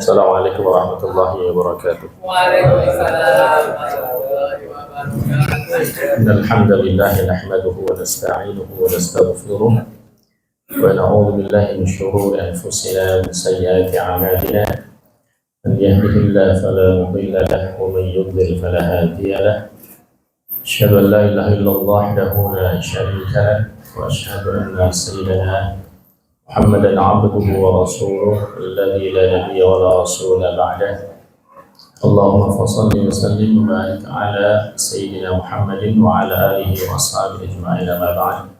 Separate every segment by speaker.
Speaker 1: Assalamualaikum warahmatullahi wabarakatuh.
Speaker 2: Waalaikumsalam warahmatullahi wabarakatuh.
Speaker 1: Alhamdulillah nahmaduhu wa nasta'inuhu wa nastaghfiruh wa na'udzu billahi min shururi anfusina wa min sayyiati a'malina. Man yahdihillahu fala mudilla lahu wa man yudlil fala hadiya lahu. Asyhadu an la ilaha illallah wahdahu la syarika lahu wa asyhadu anna sayyidana Muhammadan abduhu wa rasuluh alladzi la nabiyya wa la rasula ba'dahu. Allahumma fassalli wa sallim wa barik ala sayyidina Muhammadin wa ala alihi wa ashabihi ajma'in, amma ba'd.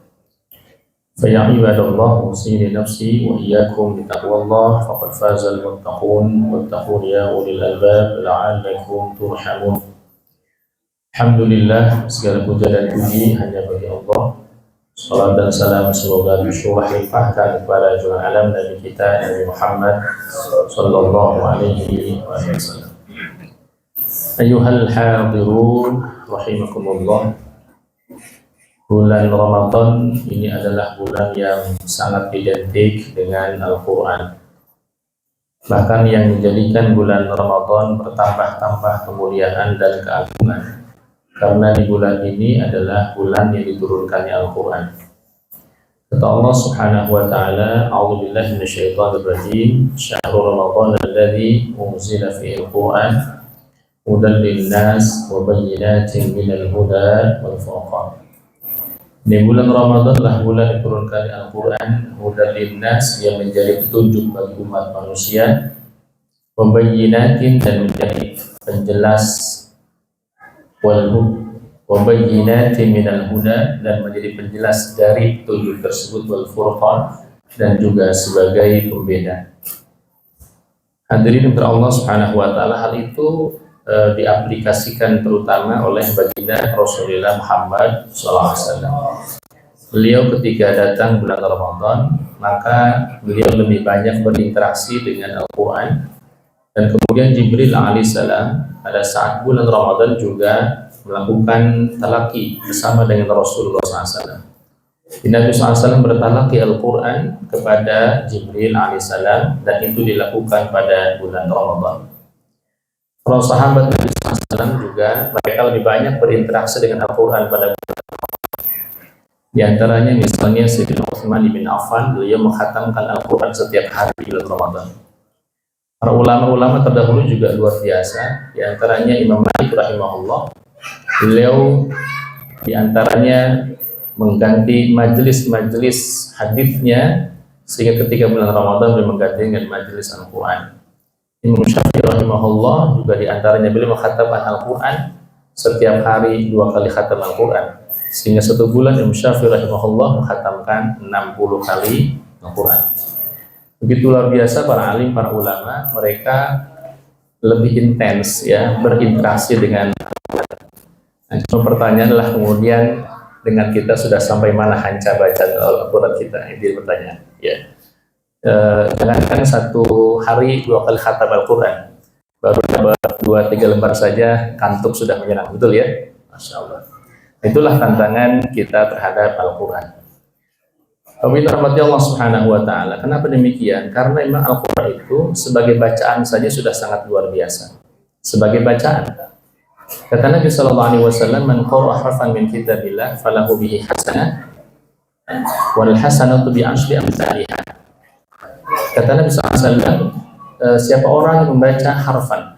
Speaker 1: Fa ya ibadallah, usini nafsi wa iyyakum bi taqwallah faqad faza al-muttaqun wattaqun ya ulil albab la'allakum turhamun. Alhamdulillah, segala puja dan puji hanya bagi Allah. Salam dan salam semoga bersyurah limpahkan kepada junjungan alam Nabi kita Nabi Muhammad sallallahu alaihi wasallam. Ayyuhal hadirun rahimakumullah. Bulan Ramadan ini adalah bulan yang sangat identik dengan Al-Quran. Bahkan yang menjadikan bulan Ramadan bertambah-tambah kemuliaan dan keagungan, karena di bulan ini adalah bulan yang diturunkannya Al-Quran. Kata Allah Subhanahu wa ta'ala, a'udzubillahi minasyaitonir rajim, syahrul ramadan alladzi unzila fihi al-Qur'an hudan lin-nas wa bayyinatin minal huda wal furqan. Di bulan Ramadan lah bulan diturunkannya Al-Quran, hudan lin-nas, yang menjadi petunjuk bagi umat manusia, wa bayyinatin, dan menjadi penjelas wabayyinatin minal huda, dan menjadi penjelas dari petunjuk tersebut, wal furqan, dan juga sebagai pembeda. Hadirin kepada Allah Subhanahu wa ta'ala, hal itu diaplikasikan terutama oleh baginda Rasulullah Muhammad SAW. Beliau ketika datang bulan Ramadan, maka beliau lebih banyak berinteraksi dengan Al-Quran. Dan kemudian Jibril alaihissalam pada saat bulan Ramadan juga melakukan talaki bersama dengan Rasulullah SAW. Nabi SAW bertalaki Al-Quran kepada Jibril alaihissalam, dan itu dilakukan pada bulan Ramadan. Para sahabat Nabi SAW juga mereka lebih banyak berinteraksi dengan Al-Quran pada bulan Ramadan. Di antaranya misalnya Sayyidina Utsman bin Affan, beliau mengkhatamkan Al-Quran setiap hari di bulan Ramadan. Para ulama-ulama terdahulu juga luar biasa. Di antaranya Imam Malik rahimahullah, beliau di antaranya mengganti majelis-majelis hadisnya, sehingga ketika bulan Ramadan beliau mengganti dengan majelis Al-Quran. Imam Syafi'i rahimahullah juga di antaranya beliau mengkhatamkan Al-Quran setiap hari 2 kali khatam Al-Quran, sehingga satu bulan Imam Syafi'i rahimahullah mengkhatamkan 60 kali Al-Quran. Begitu luar biasa para alim, para ulama, mereka lebih intens ya berinteraksi dengan Al-Quran. Nah, cuma pertanyaan adalah kemudian dengan kita sudah sampai mana hanca bacaan Al-Quran kita, ini pertanyaan ya. Jangankan satu hari 2 kali khatam Al-Quran, baru dapat 2-3 lembar saja kantuk sudah menyenang, betul ya? Masya Allah. Itulah tantangan kita terhadap Al-Quran. Pemirsa rahmati Allah Subhanahu wa ta'ala. Kenapa demikian? Karena memang Al-Quran itu sebagai bacaan saja sudah sangat luar biasa. Sebagai bacaan. Kata Nabi sallallahu alaihi wasallam, "Man qara'a harfan min kitabillah falahu bihi hasanah wal hasanatu bi asyri amsalihha." Kata Nabi sallallahu alaihi wasallam, siapa orang yang membaca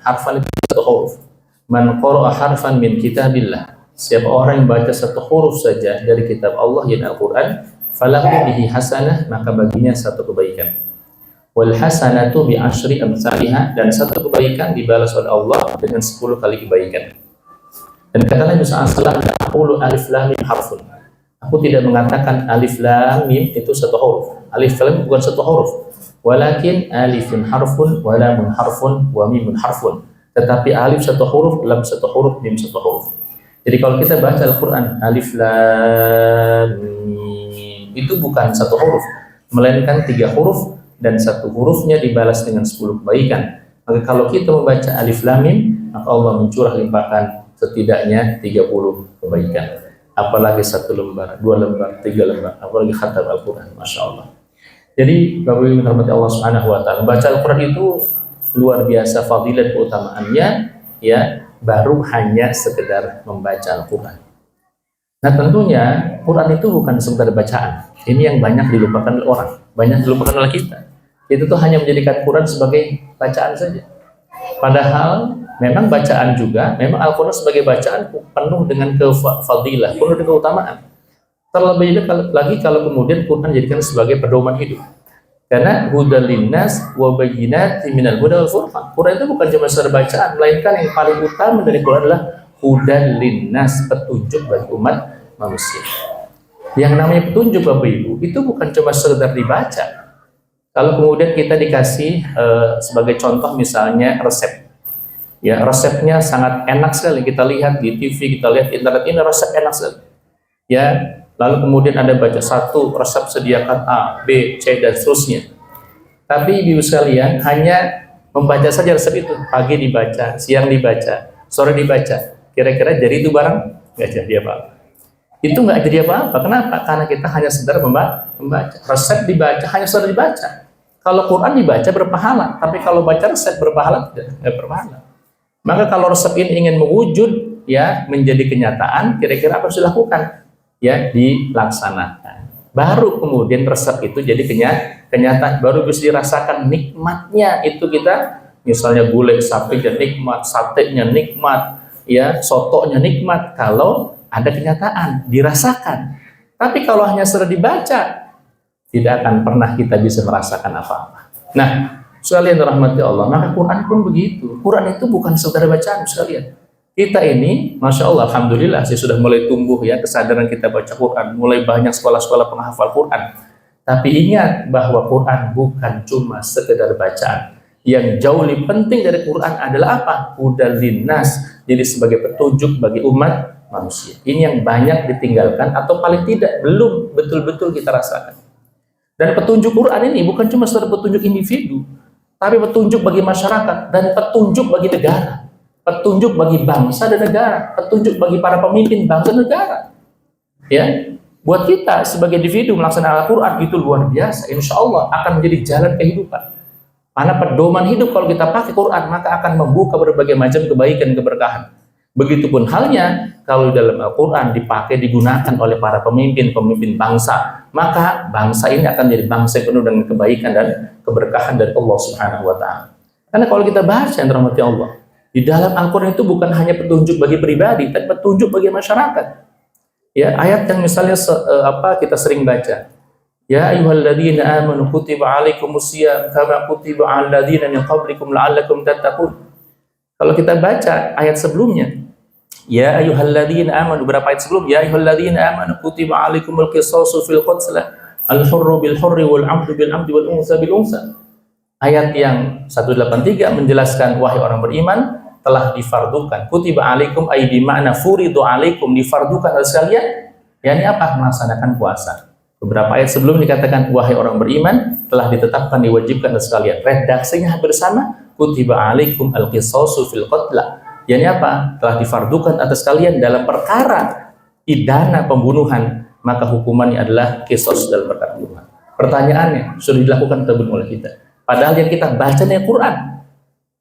Speaker 1: harfan itu satu huruf. Man qara'a harfan min kitabillah. Siapa orang yang membaca satu huruf saja dari kitab Allah yang Al-Quran, falahu bihi hasanah, maka baginya satu kebaikan. Wal hasanatu bi asyri amsalihha, dan satu kebaikan dibalas oleh Allah dengan 10 kali kebaikan. Dan kata Nabi SAW, aqulu alif lam mim harfun. Aku tidak mengatakan alif lam mim itu satu huruf. Alif lam bukan satu huruf. Walakin alifun harfun, wa lamun harfun, wa mimun harfun. Tetapi alif satu huruf, lam satu huruf, mim satu huruf. Jadi kalau kita baca Al-Quran alif lam mim, itu bukan satu huruf, melainkan 3 huruf, dan satu hurufnya dibalas dengan 10 kebaikan. Maka kalau kita membaca alif lam mim, maka Allah mencurah limpahkan setidaknya 30 kebaikan. Apalagi 1 lembar, 2 lembar, 3 lembar, apalagi khatam Al-Quran, Masya Allah. Jadi Bapak Ibu yang dirahmati Allah Subhanahu wa ta'ala, baca Al-Quran itu luar biasa fadilah keutamaannya, ya, baru hanya sekedar membaca Al-Quran. Nah tentunya Quran itu bukan sekedar bacaan. Ini yang banyak dilupakan oleh orang, banyak dilupakan oleh kita. Itu tuh hanya menjadikan Quran sebagai bacaan saja. Padahal memang bacaan juga, memang Al-Quran sebagai bacaan penuh dengan fadilah, penuh dengan keutamaan. Terlebih lagi kalau kemudian Quran dijadikan sebagai pedoman hidup. Karena hudal linnas wa bayyinatin minal huda wal furqan. Quran itu bukan cuma sekedar bacaan, melainkan yang paling utama dari Quran adalah hudal linnas, petunjuk bagi umat manusia. Yang namanya petunjuk Bapak Ibu itu bukan cuma sekedar dibaca. Kalau kemudian kita dikasih sebagai contoh misalnya resep. Ya, resepnya sangat enak sekali, kita lihat di TV, kita lihat di internet, ini resep enak sekali. Ya, lalu kemudian ada baca satu resep sediakan A, B, C dan seterusnya. Tapi ibu sekalian hanya membaca saja resep itu, pagi dibaca, siang dibaca, sore dibaca. Kira-kira jadi itu barang? Nggak jadi apa-apa. Itu nggak jadi apa-apa. Kenapa? Karena kita hanya sekedar membaca. Resep dibaca hanya sekedar dibaca. Kalau Quran dibaca berpahala, tapi kalau baca resep berpahala tidak berpahala. Maka kalau resep ini ingin mewujud, ya, menjadi kenyataan, kira-kira apa harus dilakukan? Ya, dilaksanakan. Baru kemudian resep itu jadi kenyataan, baru bisa dirasakan nikmatnya. Itu kita, misalnya gulai sapinya nikmat, satenya nikmat, ya, sotonya nikmat. Kalau ada kenyataan, dirasakan. Tapi kalau hanya sekedar dibaca, tidak akan pernah kita bisa merasakan apa-apa. Nah, sekalian rahmati Allah, maka Quran pun begitu. Quran itu bukan sekedar bacaan sekalian. Kita ini, Masya Allah, Alhamdulillah, saya sudah mulai tumbuh ya kesadaran kita baca Quran, mulai banyak sekolah-sekolah penghafal Quran. Tapi ingat bahwa Quran bukan cuma sekedar bacaan. Yang jauh lebih penting dari Quran adalah apa? Hudal linnas, jadi sebagai petunjuk bagi umat manusia. Ini yang banyak ditinggalkan atau paling tidak belum betul-betul kita rasakan. Dan petunjuk Quran ini bukan cuma sekedar petunjuk individu, tapi petunjuk bagi masyarakat dan petunjuk bagi negara, petunjuk bagi bangsa dan negara, petunjuk bagi para pemimpin bangsa dan negara. Ya, buat kita sebagai individu melaksanakan Al-Quran itu luar biasa. Insya Allah akan menjadi jalan kehidupan. Karena pedoman hidup kalau kita pakai Quran maka akan membuka berbagai macam kebaikan keberkahan. Begitupun halnya kalau dalam Al-Quran dipakai digunakan oleh para pemimpin bangsa, maka bangsa ini akan menjadi bangsa yang penuh dengan kebaikan dan keberkahan dari Allah Subhanahu wa taala. Karena kalau kita baca yang dirahmati Allah, di dalam Al-Quran itu bukan hanya petunjuk bagi pribadi, tapi petunjuk bagi masyarakat. Ya, ayat yang misalnya kita sering baca. Ya ayyuhalladzina amanu kutiba alaikumusiyam kama kutiba 'alal ladzina min qablikum la'allakum tattaqun. Kalau kita baca ayat sebelumnya, ya ayyuhalladzina amanu, berapa ayat sebelum? Ya ayyuhalladzina amanu kutiba 'alaikumul qisasu fil qatl al-hurru bil hurri wal 'abdu bil 'abdi wal unsa bil unsa. Ayat yang 183 menjelaskan wahai orang beriman telah difardukan. Kutiba 'alaikum ay bi ma'na furidu 'alaikum, difardukan oleh sekalian. yakni apa? Melaksanakan puasa. Beberapa ayat sebelum dikatakan wahai orang beriman telah ditetapkan diwajibkan oleh sekalian. Redaksinya hampir sama. Kutiba 'alaikum al-qisasu fil qatl. yakni apa? Telah difardukan atas kalian dalam perkara pidana pembunuhan, maka hukumannya adalah qisas dalam perkara pembunuhan. Pertanyaannya, sudah dilakukan atau belum oleh kita? Padahal yang kita baca adalah Quran.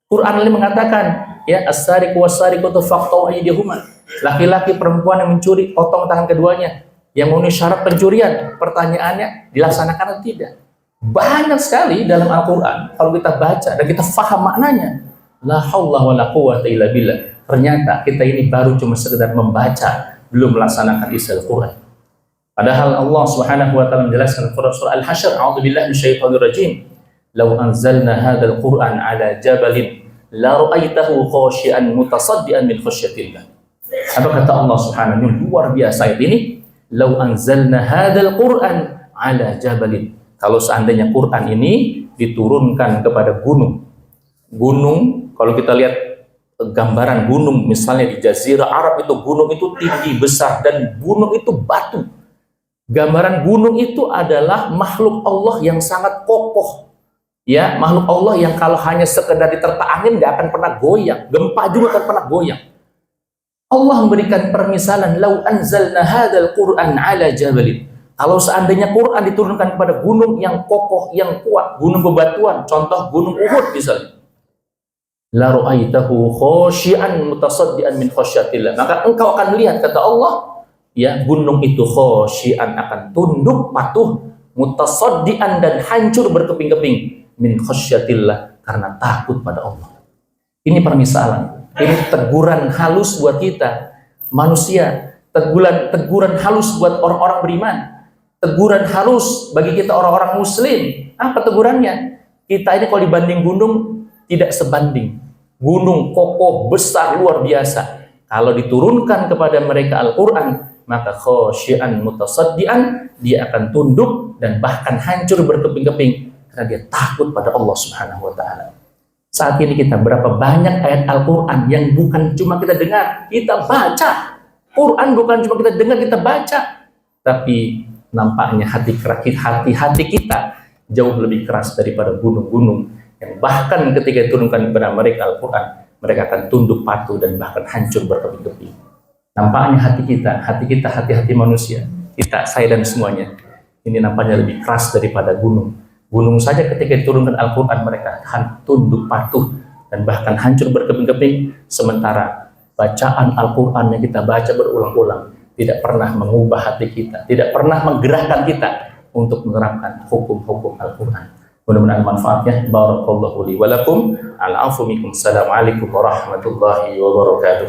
Speaker 1: Quran ini mengatakan, ya as-sariqu was-sariqatu faqta'u aydiyahuma. Laki-laki perempuan yang mencuri, potong tangan keduanya. Yang memenuhi syarat pencurian. Pertanyaannya, dilaksanakan atau tidak? Banyak sekali dalam Al-Quran kalau kita baca dan kita faham maknanya. La haula wa la quwwata illa billah. Ternyata kita ini baru cuma sekedar membaca, belum melaksanakan isi Al-Quran. Padahal Allah Subhanahu wa taala menjelaskan dalam surah Al-Hasyr, a'udzubillahi minasyaitonir rajim. Law anzalna hadzal Qur'an 'ala jabalin la ra'aitahu khashi'an mutasaddian min khasyatillah. Apa kata Allah Subhanahu wa taala? Luar biasa ayat ini. Law anzalna hadzal Qur'an 'ala jabalin. Kalau seandainya Quran ini diturunkan kepada gunung. Gunung, kalau kita lihat gambaran gunung misalnya di Jazirah Arab itu gunung itu tinggi besar dan gunung itu batu. Gambaran gunung itu adalah makhluk Allah yang sangat kokoh. Ya, makhluk Allah yang kalau hanya sekedar diterpa angin nggak akan pernah goyang, gempa juga akan pernah goyang. Allah memberikan permisalan, lau anzalna hadzal Qur'an 'ala jabalin. Kalau seandainya Quran diturunkan kepada gunung yang kokoh, yang kuat, gunung bebatuan, contoh gunung Uhud misalnya. la ra'aitahu khashi'an mutasaddian min khasyatillah. Maka engkau akan lihat, kata Allah, ya, gunung itu khashi'an, akan tunduk patuh, mutasaddian, dan hancur berkeping-keping, min khasyatillah, karena takut pada Allah. Ini permisalan, ini teguran halus buat kita manusia, teguran halus buat orang-orang beriman, teguran halus bagi kita orang-orang muslim. Apa tegurannya? Kita ini kalau dibanding gunung tidak sebanding. Gunung kokoh, besar, luar biasa. Kalau diturunkan kepada mereka Al-Quran, maka khasyian mutasaddian, dia akan tunduk dan bahkan hancur berkeping-keping karena dia takut pada Allah Subhanahu wa taala. Saat ini kita berapa banyak ayat Al-Quran yang bukan cuma kita dengar, kita baca. Quran bukan cuma kita dengar, kita baca. Tapi nampaknya hati kita jauh lebih keras daripada gunung-gunung yang bahkan ketika diturunkan kepada mereka Al-Quran, mereka akan tunduk patuh dan bahkan hancur berkeping-keping. Nampaknya hati manusia, kita, saya dan semuanya, ini nampaknya lebih keras daripada gunung. Gunung saja ketika diturunkan Al-Quran, mereka akan tunduk patuh dan bahkan hancur berkeping-keping. Sementara bacaan Al-Quran yang kita baca berulang-ulang tidak pernah mengubah hati kita, tidak pernah menggerakkan kita untuk menerapkan hukum-hukum Al-Quran. Mudah-mudahan manfaatnya. Barakallahu li wa lakum. Al-afu minkum. Assalamualaikum warahmatullahi wabarakatuh.